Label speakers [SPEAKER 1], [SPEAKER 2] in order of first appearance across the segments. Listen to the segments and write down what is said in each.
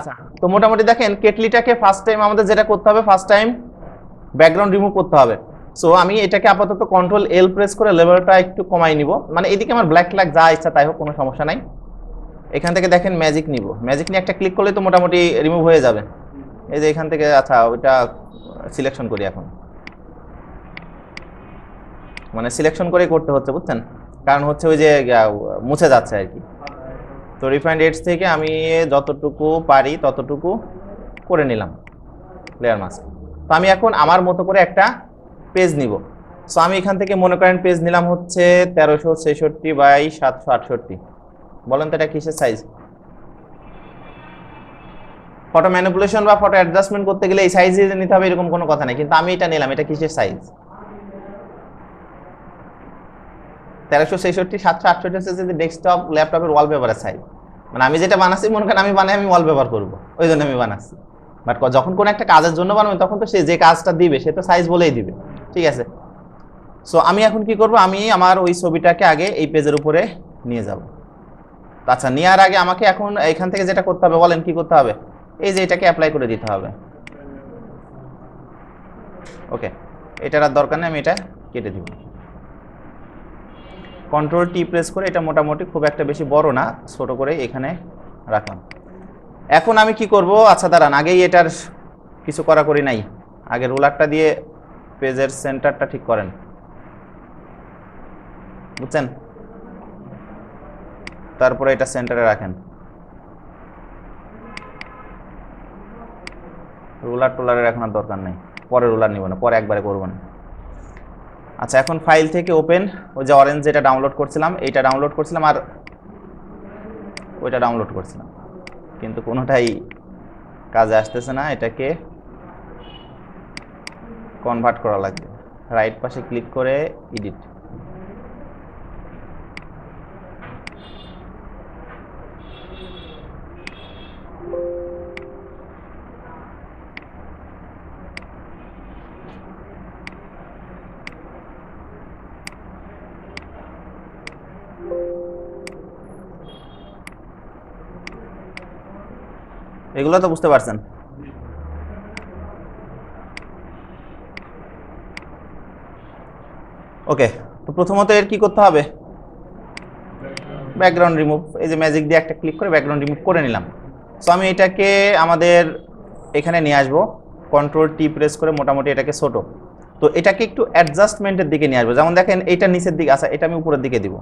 [SPEAKER 1] আচ্ছা, তো মোটামুটি দেখেন কেটলিটাকে ফার্স্ট টাইম আমাদের যেটা করতে হবে, ফার্স্ট টাইম ব্যাকগ্রাউন্ড রিমুভ করতে হবে। সো আমি এটাকে আপাতত কন্ট্রোল এল প্রেস করে লেভেলটা একটু কমাই নিব, মানে এদিকে আমার ব্ল্যাক ফ্ল্যাগ যা ইচ্ছা তাই হোক, কোনো সমস্যা নাই। এখান থেকে দেখেন ম্যাজিক নিব, ম্যাজিক নিয়ে একটা ক্লিক করলে তো মোটামুটি রিমুভ হয়ে যাবে। এই যে এখান থেকে, আচ্ছা ওইটা সিলেকশন করি এখন, মানে সিলেকশন করেই করতে হচ্ছে বুঝছেন, কারণ হচ্ছে ওই যে মুছে যাচ্ছে আর কি। তো রিফাইন্ড এডস থেকে আমি যতটুকু পারি ততটুকু করে নিলাম লেয়ার মাস্ক। তো আমি এখন আমার মতো করে একটা পেজ নিব। সো আমি এখান থেকে মনে করেন পেজ নিলাম হচ্ছে 1366 বাই 768। বলেন তো এটা কিসের সাইজ? ফটো ম্যানিপুলেশন বা ফটো অ্যাডজাস্টমেন্ট করতে গেলে এই সাইজে নিতে হবে এরকম কোনো কথা নেই, কিন্তু আমি এটা নিলাম, এটা কিসের সাইজ? 1366 768 হচ্ছে যে ডেস্কটপ ল্যাপটপের ওয়ালপেপারের সাইজ। মানে আমি যেটা বানাচ্ছি মনে করেন আমি বানাই, আমি ওয়ালপেপার করবো, ওই জন্য আমি বানাচ্ছি। বাট যখন কোনো একটা কাজের জন্য বানাবো তখন তো সে যে কাজটা দিবে সে তো সাইজ বলেই দিবে, ঠিক আছে? সো আমি এখন কি করব, আমি আমার ওই ছবিটাকে আগে এই পেজের উপরে নিয়ে যাব। আচ্ছা, নেওয়ার আগে আমাকে এখন এখান থেকে যেটা করতে হবে, বলেন কি করতে হবে? এই যে এটাকে অ্যাপ্লাই করে দিতে হবে। ওকে, এটার আর দরকার নেই, আমি এটা কেটে দিব। কন্ট্রোল টি প্রেস করে এটা মোটামুটি খুব একটা বেশি বড় না, ছোট করে এখানে রাখলাম। এখন আমি কি করব, আচ্ছা দাঁড়ান, আগেই এটার কিছু করা করি নাই, আগে রুলারটা দিয়ে পেজের সেন্টারটা ঠিক করেন, বুঝছেন? তারপরে এটা সেন্টারে রাখেন। রুলার টুলারের এখন আর দরকার নেই, পরে রুলার নিব না, পরে একবারে করব না। আচ্ছা, এখন ফাইল থেকে ওপেন, ওই যে অরেঞ্জ যেটা ডাউনলোড করছিলাম এইটা ডাউনলোড করছিলাম আর ওইটা ডাউনলোড করছিলাম, কিন্তু কোনোটাই কাজে আসতেছে না। এটাকে কনভার্ট করা লাগবে, রাইট পাশে ক্লিক করে এডিট। এগুলো তো বুঝতে পারছেন। ওকে, তো প্রথমত এর কি করতে হবে, ব্যাকগ্রাউন্ড রিমুভ, এই যে ম্যাজিক দিয়ে একটা ক্লিক করে ব্যাকগ্রাউন্ড রিমুভ করে নিলাম। সো আমি এটাকে আমাদের এখানে নিয়ে আসবো, কন্ট্রোল টি প্রেস করে মোটামুটি এটাকে ছোট, তো এটাকে একটু অ্যাডজাস্টমেন্টের দিকে নিয়ে আসবো। যেমন দেখেন এইটা নিচের দিকে, আচ্ছা এটা আমি উপরের দিকে দিব।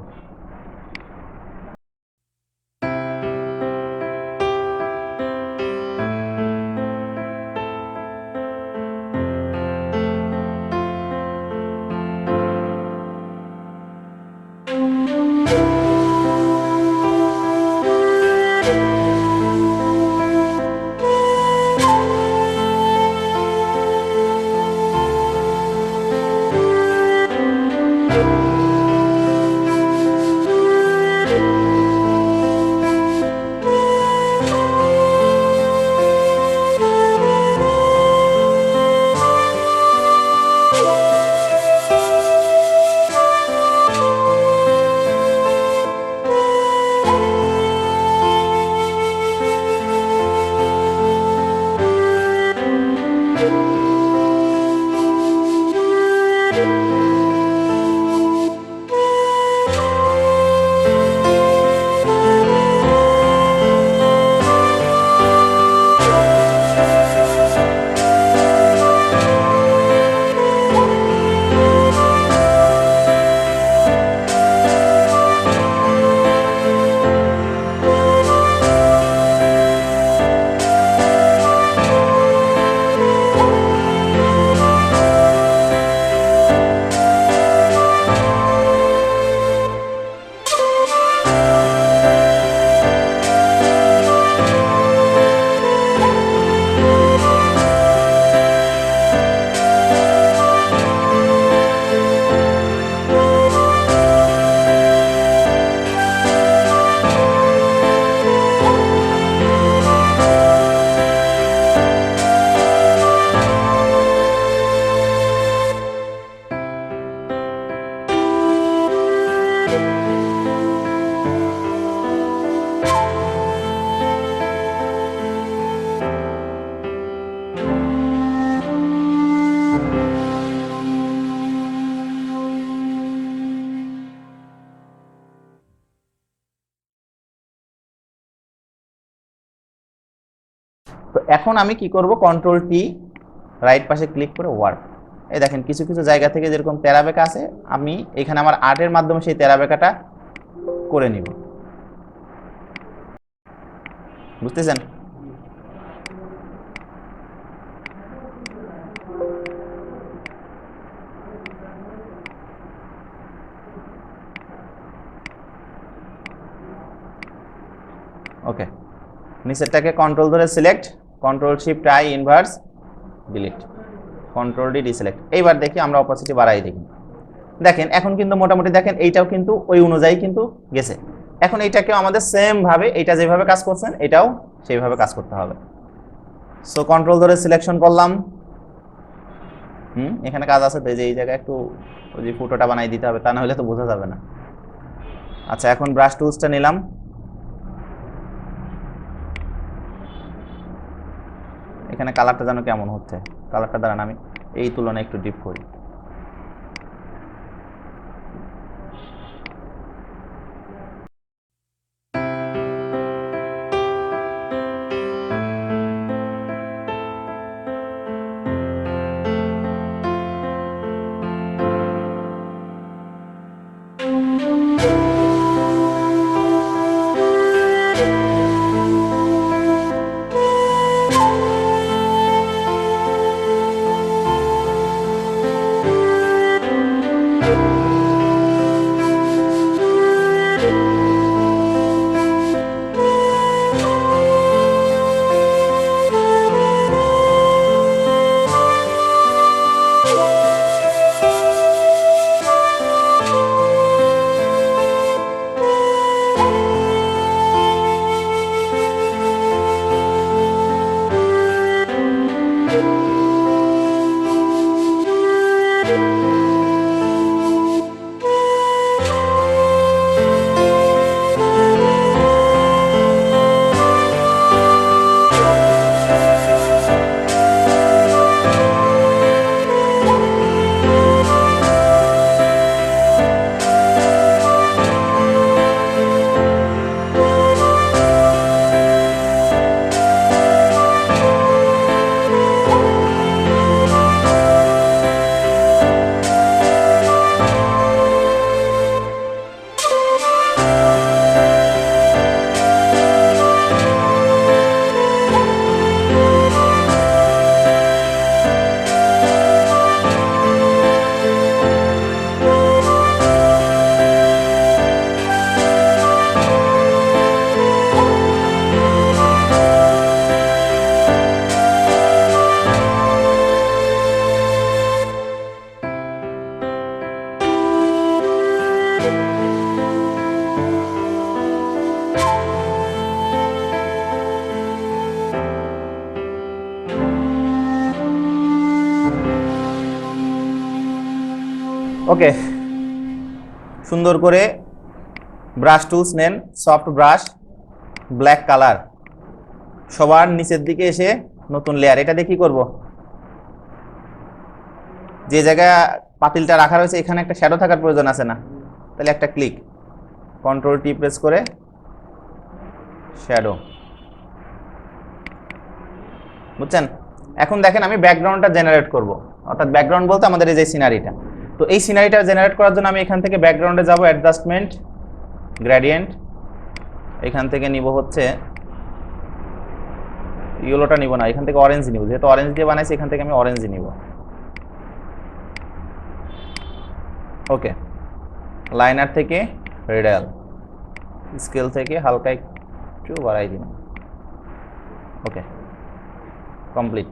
[SPEAKER 1] তো এখন আমি কি করব, কন্ট্রোল টি, রাইট পাশে ক্লিক করে ওয়ার্ক। এই দেখেন কিছু কিছু জায়গা থেকে যেরকম তেরা বেঁকা আছে, আমি এখানে আমার আর্টের মাধ্যমে সেই তেরা বেঁকাটা করে নিব। বুঝতেছেন? ওকে, নিচেরটাকে কন্ট্রোল ধরে select, control shift I inverse delete, control D deselect. এইবার দেখি আমরা অপাসিটি বাড়াই দেখি। দেখেন এখন কিন্তু মোটামুটি দেখেন এইটাও কিন্তু ওই অনুযায়ী কিন্তু গেছে। এখন এইটাকেও আমাদের সেম ভাবে, এইটা যেভাবে কাজ করছেন এটাও সেইভাবে কাজ করতে হবে। সো কন্ট্রোল ধরে সিলেকশন করলাম। এখানে কাজ আছে তো, যে এই জায়গায় একটু ওই যে ফটোটা বানাই দিতে হবে, তা না হলে তো বোঝা যাবে না। আচ্ছা, এখন ব্রাশ টুলসটা নিলাম। এখানে কালারটা যেন কেমন হচ্ছে, কালারটা দাঁড়ান আমি এই তুলনায় একটু ডিপ করি। ওকে, সুন্দর করে ব্রাশ টুলস নেন, সফট ব্রাশ, ব্ল্যাক কালার, সবার নিচের দিকে এসে নতুন লেয়ার। এটা দিয়ে কি করব, যে জায়গায় পাতিলটা রাখা রয়েছে এখানে একটা শ্যাডো থাকার প্রয়োজন আছে না? তাহলে একটা ক্লিক, কন্ট্রোল টি প্রেস করে শ্যাডো। বুঝছেন? এখন দেখেন আমি ব্যাকগ্রাউন্ডটা জেনারেট করব, অর্থাৎ ব্যাকগ্রাউন্ড বলতে আমাদের এই যে সিনারিটা। তো এই সিনারিটা জেনারেট করার জন্য আমি এখান থেকে ব্যাকগ্রাউন্ডে যাব, অ্যাডজাস্টমেন্ট, গ্রেডিয়েন্ট, এখান থেকে নিব হচ্ছে ইয়েলোটা নিব না, এখান থেকে অরেঞ্জ নিব, যেহেতু অরেঞ্জ দিয়ে বানাইছি এখান থেকে আমি অরেঞ্জ নিব। ওকে, লাইনার থেকে রেডিয়াল, স্কেল থেকে হালকা একটু বাড়াই দিন। ওকে, কমপ্লিট।